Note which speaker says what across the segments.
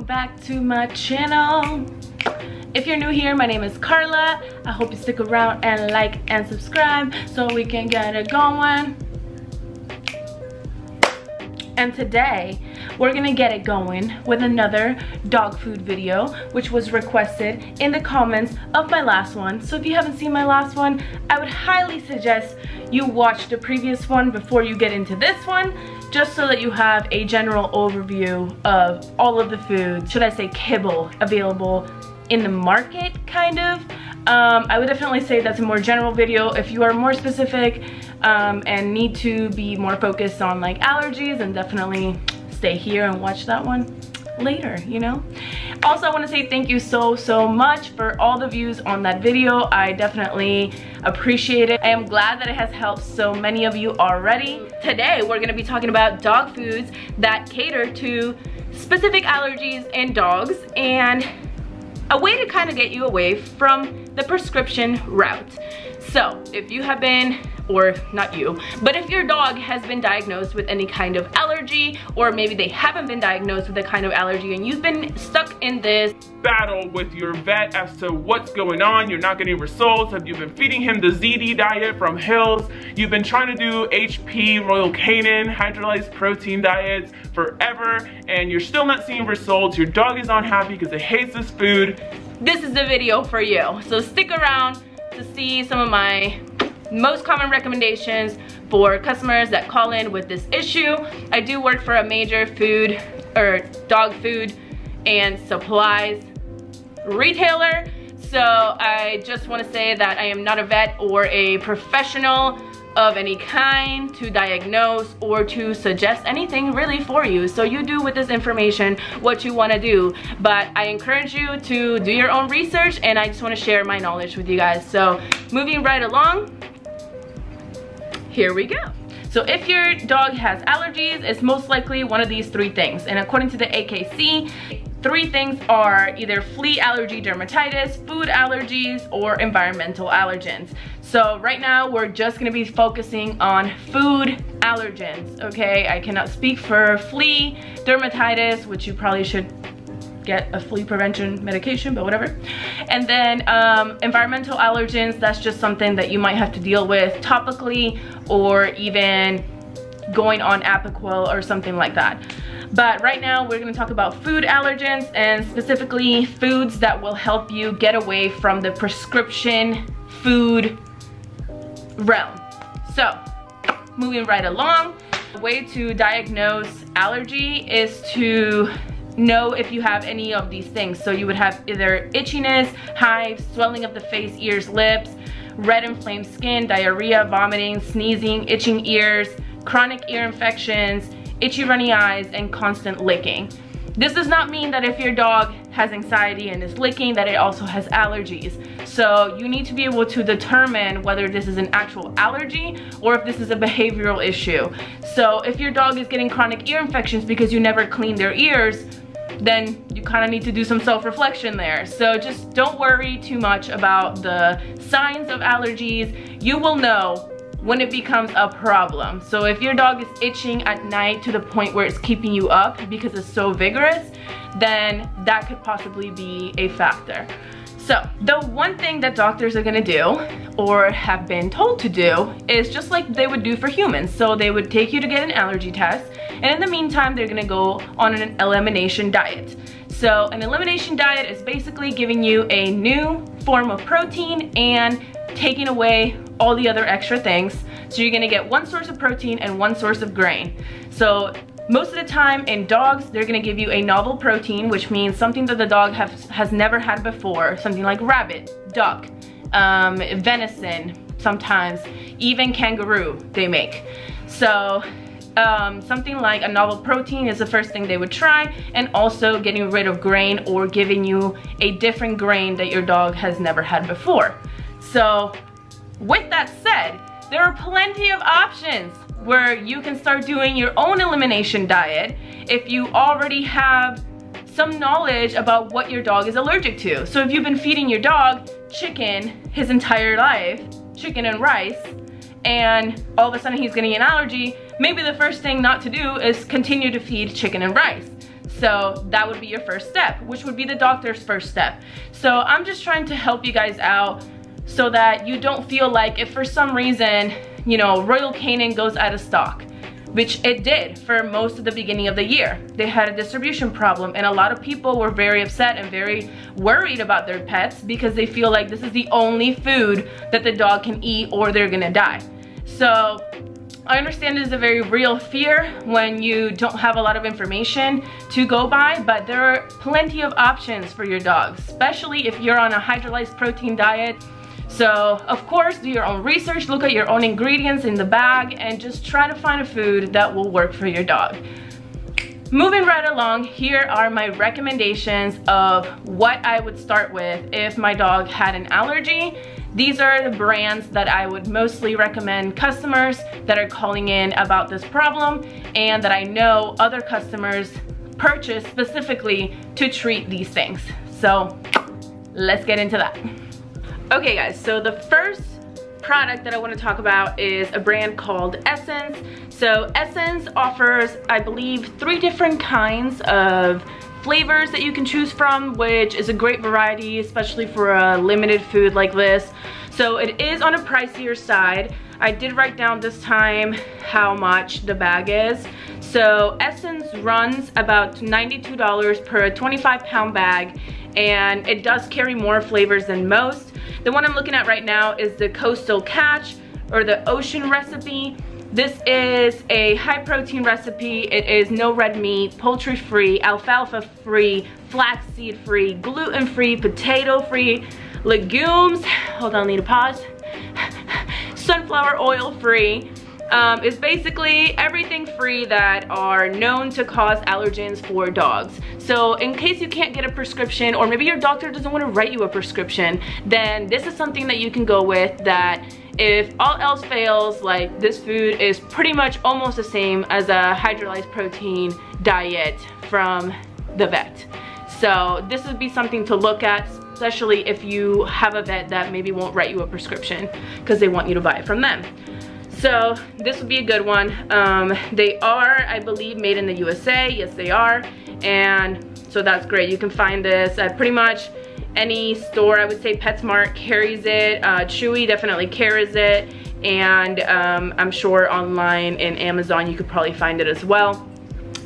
Speaker 1: welcome back to my channel. If you're new here, my name is Carla. I hope you stick around and like and subscribe so we can get it going. And today we're gonna get it going with another dog food video, which was requested in the comments of my last one. So if you haven't seen my last one, I would highly suggest you watch the previous one before you get into this one, just so that you have a general overview of all of the food, should I say kibble, available in the market, kind of. I would definitely say that's a more general video. If you are more specific and need to be more focused on like allergies, then definitely stay here and watch that one later, you know. Also, I want to say thank you so much for all the views on that video. I definitely appreciate it. I am glad that it has helped so many of you already. Today we're going to be talking about dog foods that cater to specific allergies in dogs, and a way to kind of get you away from the prescription route. So if you have been, or not you, but if your dog has been diagnosed with any kind of allergy, or maybe they haven't been diagnosed with a kind of allergy and you've been stuck in this
Speaker 2: battle with your vet as to what's going on, you're not getting results, have you been feeding him the ZD diet from Hills, you've been trying to do HP, Royal Canin, hydrolyzed protein diets forever, and you're still not seeing results, your dog is unhappy because it hates this food,
Speaker 1: this is the video for you. So stick around to see some of my most common recommendations for customers that call in with this issue. I do work for a major food or dog food and supplies retailer, so I just want to say that I am not a vet or a professional of any kind to diagnose or to suggest anything really for you. So you do with this information what you want to do, but I encourage you to do your own research, and I just want to share my knowledge with you guys. So moving right along, here we go. So if your dog has allergies, it's most likely one of these three things. And according to the AKC, three things are either flea allergy, dermatitis, food allergies, or environmental allergens. So right now we're just gonna be focusing on food allergens, okay? I cannot speak for flea, dermatitis, which you probably should get a flea prevention medication, but whatever. And then environmental allergens, that's just something that you might have to deal with topically or even going on Apoquel or something like that. But right now we're going to talk about food allergens, and specifically foods that will help you get away from the prescription food realm. So moving right along, the way to diagnose allergy is to know if you have any of these things. So you would have either itchiness, hives, swelling of the face, ears, lips, red inflamed skin, diarrhea, vomiting, sneezing, itching ears, chronic ear infections, itchy runny eyes, and constant licking. This does not mean that if your dog has anxiety and is licking that it also has allergies. So you need to be able to determine whether this is an actual allergy or if this is a behavioral issue. So if your dog is getting chronic ear infections because you never clean their ears, then you kind of need to do some self-reflection there. So just don't worry too much about the signs of allergies. You will know when it becomes a problem. So if your dog is itching at night to the point where it's keeping you up because it's so vigorous, then that could possibly be a factor. So the one thing that doctors are gonna do, or have been told to do, is just like they would do for humans. So they would take you to get an allergy test, and in the meantime they're gonna go on an elimination diet. So an elimination diet is basically giving you a new form of protein and taking away all the other extra things. So you're gonna get one source of protein and one source of grain. So most of the time in dogs, they're gonna give you a novel protein, which means something that the dog has never had before, something like rabbit, duck, venison, sometimes even kangaroo they make. So something like a novel protein is the first thing they would try, and also getting rid of grain or giving you a different grain that your dog has never had before. So with that said, there are plenty of options where you can start doing your own elimination diet if you already have some knowledge about what your dog is allergic to. So if you've been feeding your dog chicken his entire life, chicken and rice, and all of a sudden he's getting an allergy, maybe the first thing not to do is continue to feed chicken and rice. So that would be your first step, which would be the doctor's first step. So I'm just trying to help you guys out so that you don't feel like if for some reason, you know, Royal Canin goes out of stock, which it did for most of the beginning of the year. They had a distribution problem, and a lot of people were very upset and very worried about their pets because they feel like this is the only food that the dog can eat or they're gonna die. So I understand it is a very real fear when you don't have a lot of information to go by, but there are plenty of options for your dog, especially if you're on a hydrolyzed protein diet. So of course, do your own research, look at your own ingredients in the bag, and just try to find a food that will work for your dog. Moving right along, here are my recommendations of what I would start with if my dog had an allergy. These are the brands that I would mostly recommend customers that are calling in about this problem and that I know other customers purchase specifically to treat these things. So let's get into that. Okay guys, so the first product that I want to talk about is a brand called Essence. So Essence offers, I believe, 3 different kinds of flavors that you can choose from, which is a great variety, especially for a limited food like this. So it is on a pricier side. I did write down this time how much the bag is. So Essence runs about $92 per 25-pound bag, and it does carry more flavors than most. The one I'm looking at right now is the Coastal Catch or the Ocean recipe. This is a high protein recipe. It is no red meat, poultry free, alfalfa free, flaxseed free, gluten free, potato free, legumes, hold on, I need a pause, sunflower oil free. It's basically everything free that are known to cause allergens for dogs. So in case you can't get a prescription, or maybe your doctor doesn't want to write you a prescription, then this is something that you can go with that if all else fails, like this food is pretty much almost the same as a hydrolyzed protein diet from the vet. So this would be something to look at, especially if you have a vet that maybe won't write you a prescription because they want you to buy it from them. So this would be a good one. They are, I believe, made in the USA. Yes, they are. And so that's great. You can find this at pretty much any store. I would say PetSmart carries it. Chewy definitely carries it. And I'm sure online in Amazon you could probably find it as well.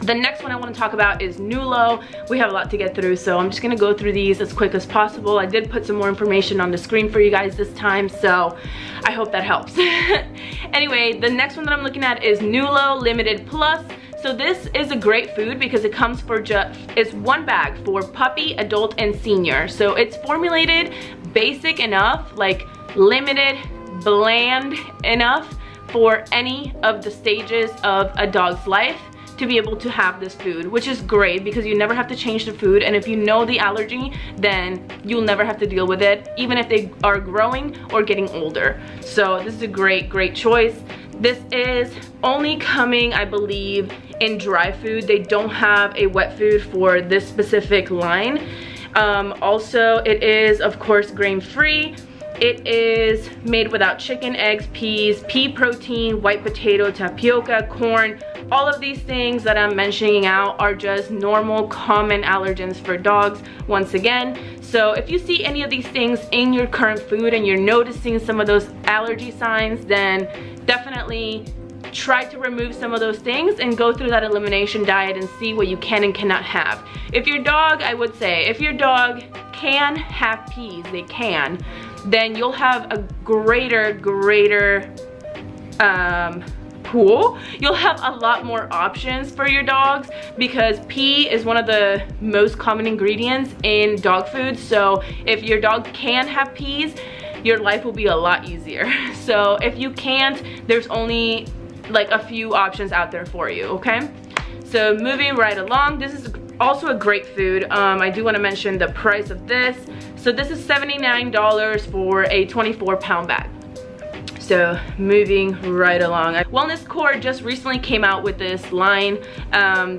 Speaker 1: The next one I want to talk about is Nulo. We have a lot to get through, so I'm just going to go through these as quick as possible. I did put some more information on the screen for you guys this time, so I hope that helps. Anyway, the next one that I'm looking at is Nutro Limited Plus. So this is a great food because it comes for it's 1 bag for puppy, adult, and senior. So it's formulated basic enough, like limited, bland enough for any of the stages of a dog's life to be able to have this food, which is great because you never have to change the food, and if you know the allergy, then you'll never have to deal with it, even if they are growing or getting older. So this is a great choice. This is only coming, I believe, in dry food. They don't have a wet food for this specific line. Also, it is, of course, grain-free. It is made without chicken, eggs, peas, pea protein, white potato, tapioca, corn. All of these things that I'm mentioning out are just normal, common allergens for dogs, once again. So if you see any of these things in your current food and you're noticing some of those allergy signs, then definitely try to remove some of those things and go through that elimination diet and see what you can and cannot have. If your dog, I would say, if your dog can have peas, they can, then you'll have a greater pool. You'll have a lot more options for your dogs because pea is one of the most common ingredients in dog food. So if your dog can have peas, your life will be a lot easier. So if you can't, there's only like a few options out there for you, okay? So moving right along, this is also a great food. I do want to mention the price of this. So this is $79 for a 24-pound bag. So moving right along, Wellness Core just recently came out with this line.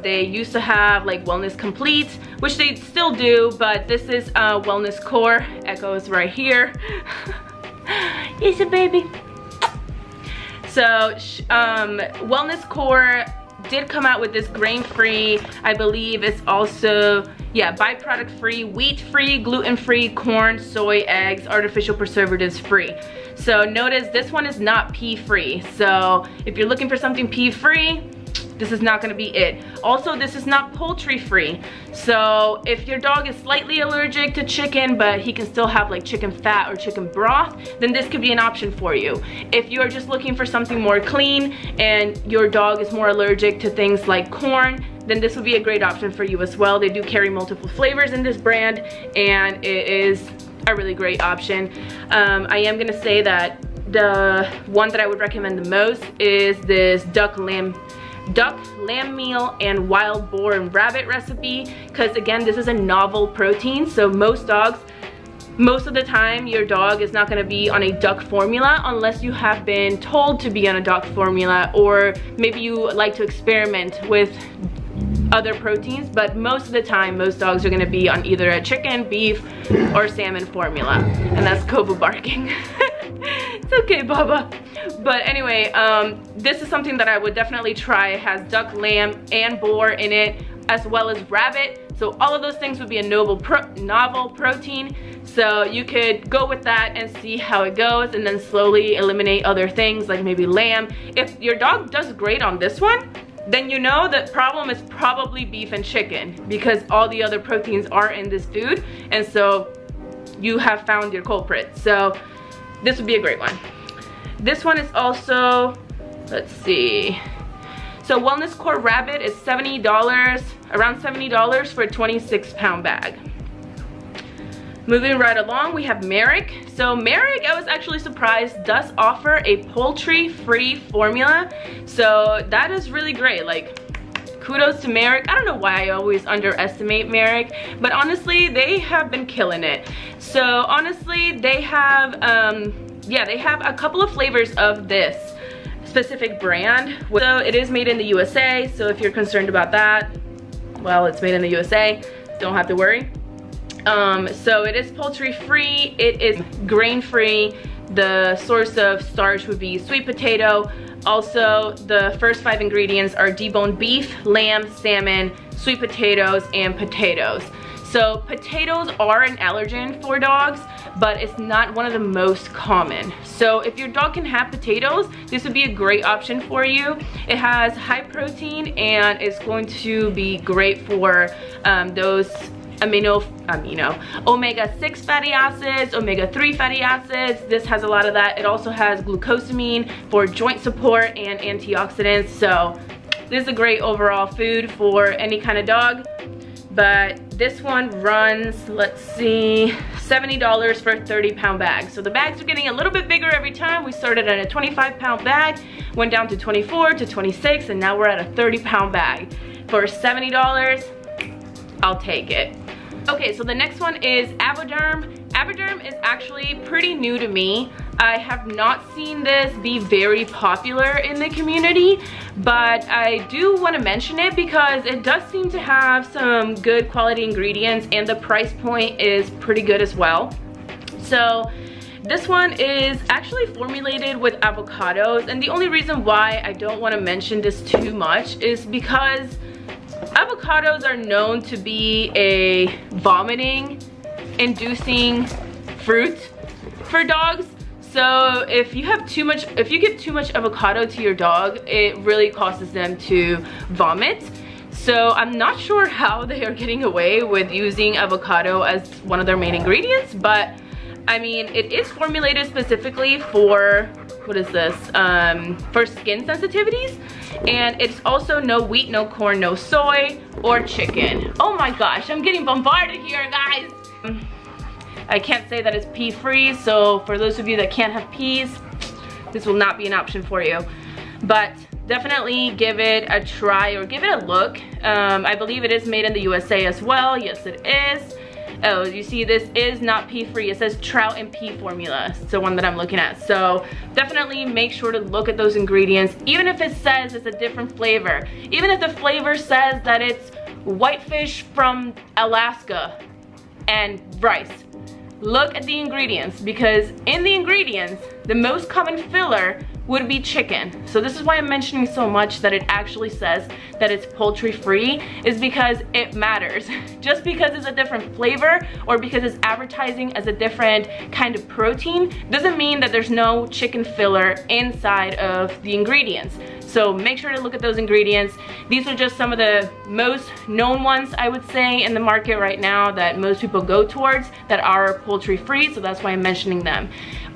Speaker 1: They used to have like Wellness Complete, which they still do, but this is Wellness Core. Echo's right here. It's a baby. So Wellness Core did come out with this grain-free, I believe it's also, yeah, byproduct-free, wheat-free, gluten-free, corn, soy, eggs, artificial preservatives-free. So notice this one is not pea-free. So if you're looking for something pea-free, this is not gonna be it. Also, this is not poultry-free. So if your dog is slightly allergic to chicken, but he can still have like chicken fat or chicken broth, then this could be an option for you. If you're just looking for something more clean and your dog is more allergic to things like corn, then this would be a great option for you as well. They do carry multiple flavors in this brand, and it is a really great option. I am gonna say that the one that I would recommend the most is this duck, lamb meal and wild boar and rabbit recipe, because again, this is a novel protein. So most of the time your dog is not going to be on a duck formula unless you have been told to be on a duck formula, or maybe you like to experiment with other proteins, but most of the time most dogs are going to be on either a chicken, beef, or salmon formula. And that's Kobo barking. It's okay, Baba. But anyway, this is something that I would definitely try. It has duck, lamb, and boar in it, as well as rabbit. So all of those things would be a novel protein. So you could go with that and see how it goes, and then slowly eliminate other things like maybe lamb. If your dog does great on this one, then you know the problem is probably beef and chicken, because all the other proteins are in this food, and so you have found your culprit. So this would be a great one. This one is also, let's see. So Wellness Core Rabbit is $70, around $70 for a 26-pound bag. Moving right along, we have Merrick. So Merrick, I was actually surprised, does offer a poultry-free formula. So that is really great. Like, kudos to Merrick. I don't know why I always underestimate Merrick, but honestly, they have been killing it. So honestly, they have, yeah, they have a couple of flavors of this specific brand. So it is made in the USA, so if you're concerned about that, well, it's made in the USA, don't have to worry. So it is poultry free, it is grain free. The source of starch would be sweet potato. Also, the first 5 ingredients are deboned beef, lamb, salmon, sweet potatoes, and potatoes. So potatoes are an allergen for dogs, but it's not one of the most common. So if your dog can have potatoes, this would be a great option for you. It has high protein, and it's going to be great for those omega-6 fatty acids, omega-3 fatty acids. This has a lot of that. It also has glucosamine for joint support and antioxidants. So this is a great overall food for any kind of dog. But this one runs, let's see, $70 for a 30-pound bag. So the bags are getting a little bit bigger every time. We started at a 25-pound bag, went down to 24 to 26, and now we're at a 30-pound bag. For $70, I'll take it. Okay, so the next one is Avodarm. Avodarm is actually pretty new to me. I have not seen this be very popular in the community, but I do want to mention it because it does seem to have some good quality ingredients, and the price point is pretty good as well. So this one is actually formulated with avocados, and the only reason why I don't want to mention this too much is because avocados are known to be a vomiting inducing fruit for dogs. So if you give too much avocado to your dog, it really causes them to vomit. So I'm not sure how they are getting away with using avocado as one of their main ingredients, but I mean, it is formulated specifically for, what is this, for skin sensitivities. And it's also no wheat, no corn, no soy, or chicken. Oh my gosh, I'm getting bombarded here, guys. I can't say that it's pea free, so for those of you that can't have peas, this will not be an option for you. But definitely give it a try or give it a look. I believe it is made in the USA as well. Yes, it is. Oh, you see, this is not pea free. It says trout and pea formula. It's the one that I'm looking at. So definitely make sure to look at those ingredients, even if it says it's a different flavor. Even if the flavor says that it's whitefish from Alaska and rice. Look at the ingredients, because in the ingredients, the most common filler would be chicken. So this is why I'm mentioning so much that it actually says that it's poultry free, is because it matters. Just because it's a different flavor or because it's advertising as a different kind of protein doesn't mean that there's no chicken filler inside of the ingredients. So make sure to look at those ingredients. These are just some of the most known ones, I would say, in the market right now that most people go towards that are poultry free, so that's why I'm mentioning them.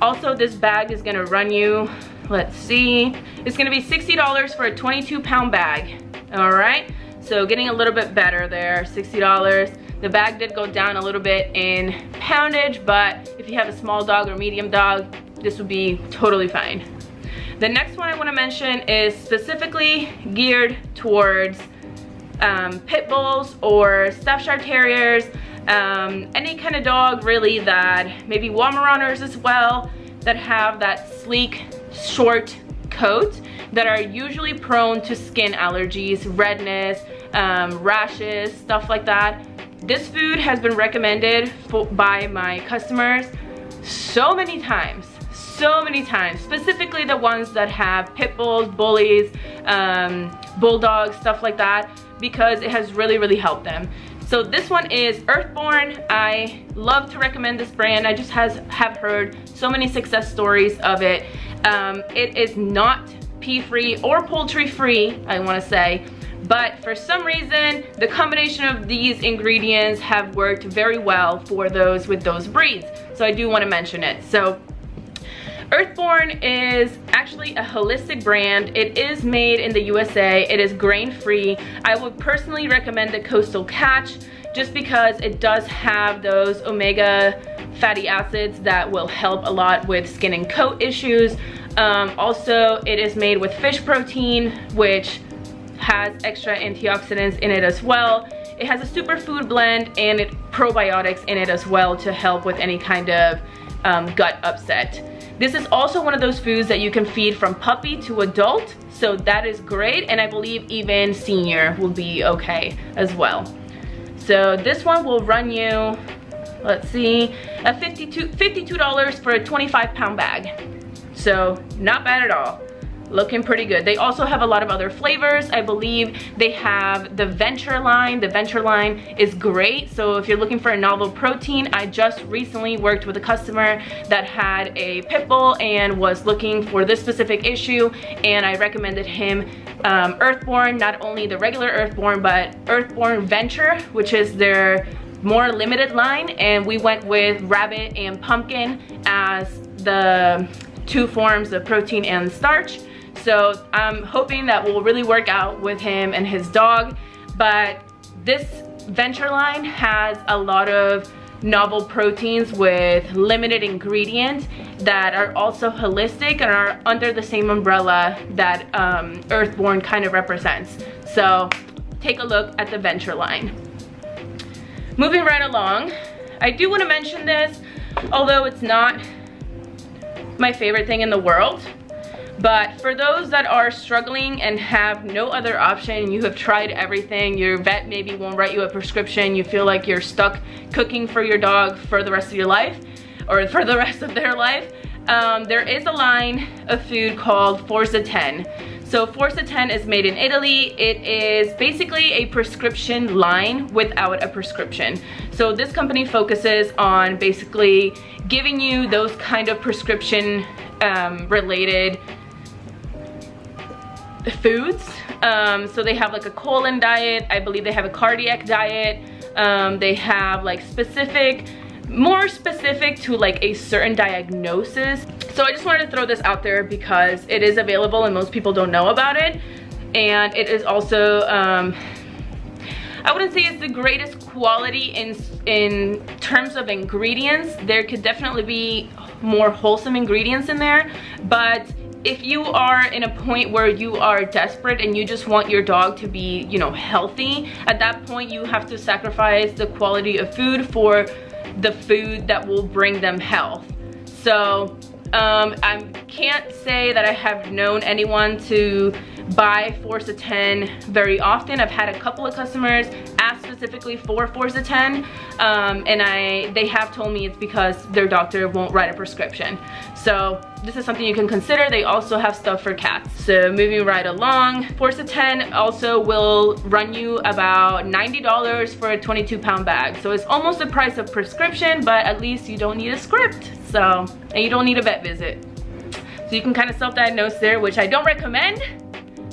Speaker 1: Also, this bag is gonna run you, let's see, it's gonna be $60 for a 22-pound bag. All right, so getting a little bit better there, $60. The bag did go down a little bit in poundage, but if you have a small dog or medium dog, this would be totally fine. The next one I want to mention is specifically geared towards pit bulls or Staffordshire Terriers, any kind of dog really that maybe Weimaraners as well, that have that sleek, short coat, that are usually prone to skin allergies, redness, rashes, stuff like that. This food has been recommended by my customers so many times, specifically the ones that have pit bulls, bullies, bulldogs, stuff like that, because it has really helped them. So this one is Earthborn. I love to recommend this brand. I just have heard so many success stories of it. It is not pea-free or poultry-free, I want to say, but for some reason the combination of these ingredients have worked very well for those with those breeds. So I do want to mention it. So Earthborn is actually a holistic brand. It is made in the USA. It is grain-free. I would personally recommend the Coastal Catch just because it does have those omega fatty acids that will help a lot with skin and coat issues. Also, it is made with fish protein, which has extra antioxidants in it as well. It has a superfood blend and probiotics in it as well to help with any kind of gut upset. This is also one of those foods that you can feed from puppy to adult, so that is great, and I believe even senior will be okay as well. So this one will run you, let's see, a $52 for a 25-pound bag. So not bad at all. Looking pretty good. They also have a lot of other flavors. I believe they have the Venture line. The Venture line is great. So if you're looking for a novel protein, I just recently worked with a customer that had a pit bull and was looking for this specific issue, and I recommended him Earthborn, not only the regular Earthborn, but Earthborn Venture, which is their more limited line, and we went with rabbit and pumpkin as the two forms of protein and starch. So I'm hoping that will really work out with him and his dog. But this Venture line has a lot of novel proteins with limited ingredients that are also holistic and are under the same umbrella that Earthborn kind of represents. So take a look at the Venture line. Moving right along, I do want to mention this, although it's not my favorite thing in the world. But for those that are struggling and have no other option, you have tried everything, your vet maybe won't write you a prescription, you feel like you're stuck cooking for your dog for the rest of your life, or for the rest of their life, there is a line of food called Forza 10. So Forza 10 is made in Italy. It is basically a prescription line without a prescription. So this company focuses on basically giving you those kind of prescription related foods. So they have like a colon diet, I believe they have a cardiac diet, they have like more specific to like a certain diagnosis. So I just wanted to throw this out there because it is available and most people don't know about it. And it is also, I wouldn't say it's the greatest quality in terms of ingredients. There could definitely be more wholesome ingredients in there, but if you are in a point where you are desperate and you just want your dog to be, you know, healthy, at that point you have to sacrifice the quality of food for the food that will bring them health. So I can't say that I have known anyone to buy Forza 10 very often. I've had a couple of customers ask specifically for Forza 10, and they have told me it's because their doctor won't write a prescription. So this is something you can consider. They also have stuff for cats. So moving right along, Forza 10 also will run you about $90 for a 22-pound bag. So it's almost the price of prescription, but at least you don't need a script. So, and you don't need a vet visit. So you can kind of self-diagnose there, which I don't recommend,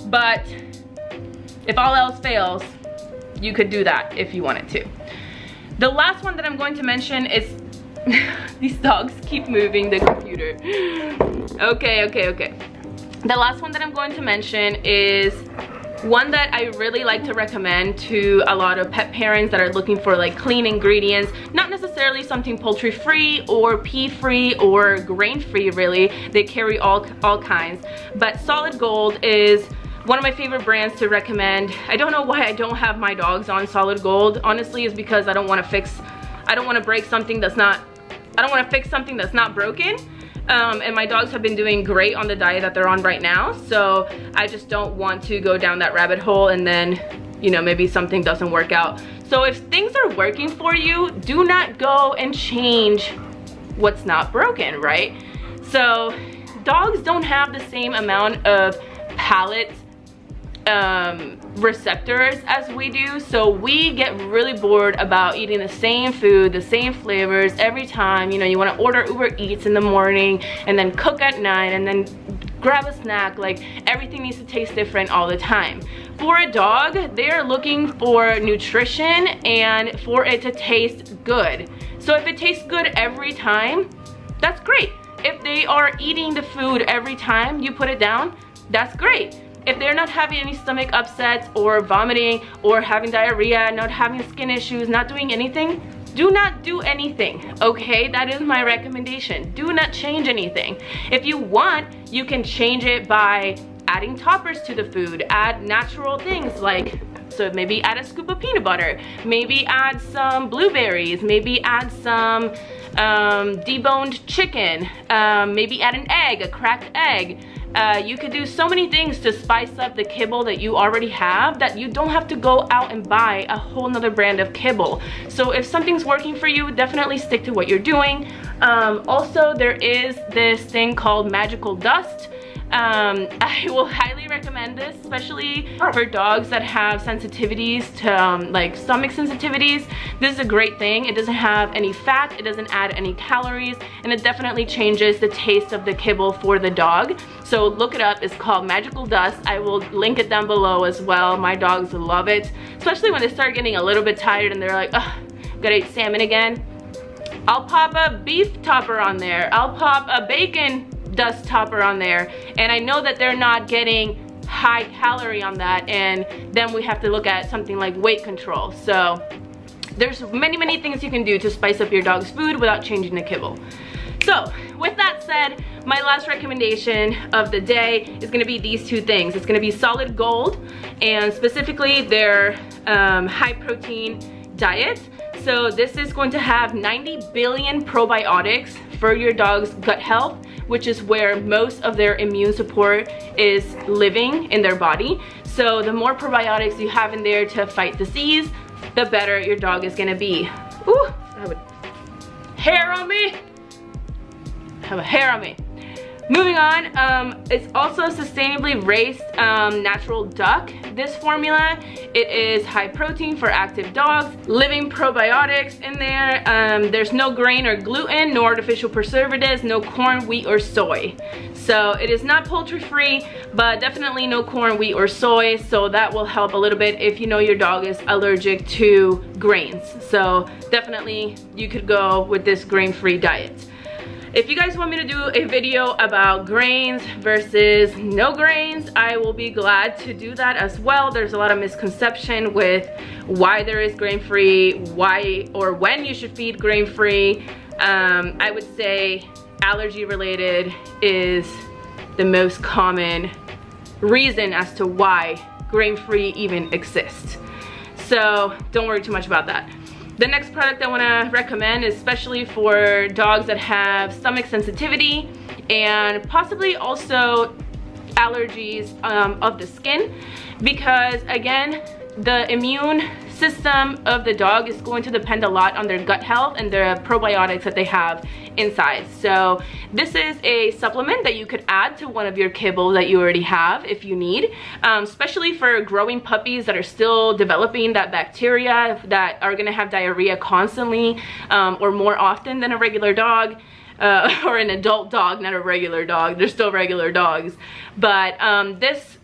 Speaker 1: but if all else fails, you could do that if you wanted to. The last one that I'm going to mention is, these dogs keep moving the computer. Okay. The last one that I'm going to mention is one that I really like to recommend to a lot of pet parents that are looking for like clean ingredients, not necessarily something poultry free or pea free or grain free. Really, they carry all kinds, but Solid Gold is one of my favorite brands to recommend. I don't know why I don't have my dogs on Solid Gold. Honestly, it's because I don't want to fix something that's not broken. And my dogs have been doing great on the diet that they're on right now, so I just don't want to go down that rabbit hole and then, you know, maybe something doesn't work out. So if things are working for you, do not go and change what's not broken, right? So dogs don't have the same amount of palate receptors as we do, so we get really bored about eating the same food, the same flavors every time. You know, you want to order Uber Eats in the morning and then cook at night and then grab a snack. Like, everything needs to taste different all the time. For a dog, they're looking for nutrition and for it to taste good. So if it tastes good every time, that's great. If they are eating the food every time you put it down, that's great. If they're not having any stomach upsets or vomiting or having diarrhea, not having skin issues, not doing anything, do not do anything, okay? That is my recommendation. Do not change anything. If you want, you can change it by adding toppers to the food, add natural things like, so maybe add a scoop of peanut butter, maybe add some blueberries, maybe add some deboned chicken, maybe add an egg, a cracked egg. You could do so many things to spice up the kibble that you already have that you don't have to go out and buy a whole nother brand of kibble. So if something's working for you, definitely stick to what you're doing. Also, there is this thing called magical dust. I will highly recommend this, especially for dogs that have sensitivities to like stomach sensitivities. This is a great thing. It doesn't have any fat, it doesn't add any calories, and it definitely changes the taste of the kibble for the dog. So look it up. It's called Magical Dust. I will link it down below as well. My dogs love it, especially when they start getting a little bit tired and they're like, ugh, gotta eat salmon again. I'll pop a beef topper on there. I'll pop a bacon dust topper on there, and I know that they're not getting high calorie on that, and then we have to look at something like weight control. So there's many things you can do to spice up your dog's food without changing the kibble. So with that said, my last recommendation of the day is going to be these two things. It's going to be Solid Gold, and specifically their high protein diet. So this is going to have 90 billion probiotics for your dog's gut health, which is where most of their immune support is living in their body. So the more probiotics you have in there to fight disease, the better your dog is gonna be. Ooh, I have a hair on me. I have a hair on me. Moving on, it's also sustainably raised natural duck. This formula, it is high protein for active dogs, living probiotics in there. There's no grain or gluten, no artificial preservatives, no corn, wheat, or soy. So it is not poultry free, but definitely no corn, wheat, or soy. So that will help a little bit if you know your dog is allergic to grains. So definitely you could go with this grain-free diet. If you guys want me to do a video about grains versus no grains, I will be glad to do that as well. There's a lot of misconception with why there is grain-free, why or when you should feed grain-free. I would say allergy-related is the most common reason as to why grain-free even exists. So don't worry too much about that. The next product I want to recommend is especially for dogs that have stomach sensitivity and possibly also allergies of the skin, because again, the immune system of the dog is going to depend a lot on their gut health and the probiotics that they have inside. So this is a supplement that you could add to one of your kibble that you already have if you need, especially for growing puppies that are still developing that bacteria, that are going to have diarrhea constantly or more often than a regular dog. Or an adult dog, not a regular dog. They're still regular dogs. But this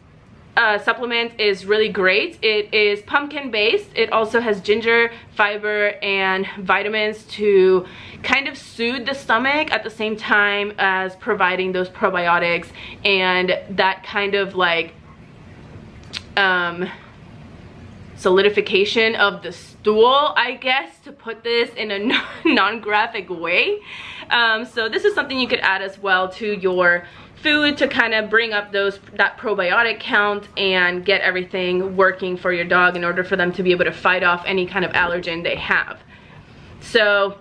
Speaker 1: supplement is really great. It is pumpkin based. It also has ginger, fiber, and vitamins to kind of soothe the stomach at the same time as providing those probiotics and that kind of like solidification of the stool, I guess, to put this in a non-graphic way. So this is something you could add as well to your food to kind of bring up that probiotic count and get everything working for your dog in order for them to be able to fight off any kind of allergen they have. So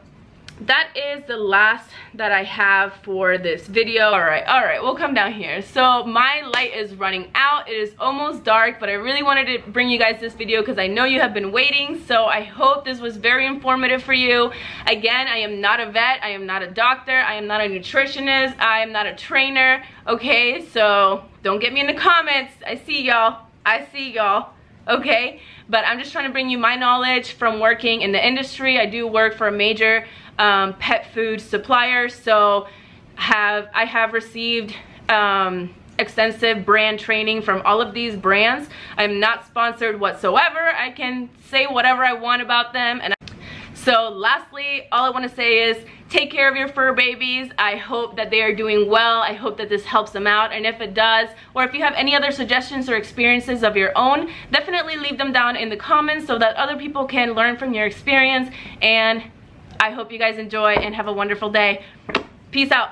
Speaker 1: that is the last that I have for this video. All right, we'll come down here. So my light is running out. It is almost dark, but I really wanted to bring you guys this video because I know you have been waiting. So I hope this was very informative for you. Again, I am not a vet. I am not a doctor. I am not a nutritionist. I am not a trainer. Okay, so don't get me in the comments. I see y'all. Okay, but I'm just trying to bring you my knowledge from working in the industry. I do work for a major pet food supplier, so I have received extensive brand training from all of these brands. I'm not sponsored whatsoever. I can say whatever I want about them. And so lastly, all I want to say is take care of your fur babies. I hope that they are doing well. I hope that this helps them out, and if it does, or if you have any other suggestions or experiences of your own, definitely leave them down in the comments so that other people can learn from your experience. And I hope you guys enjoy and have a wonderful day. Peace out.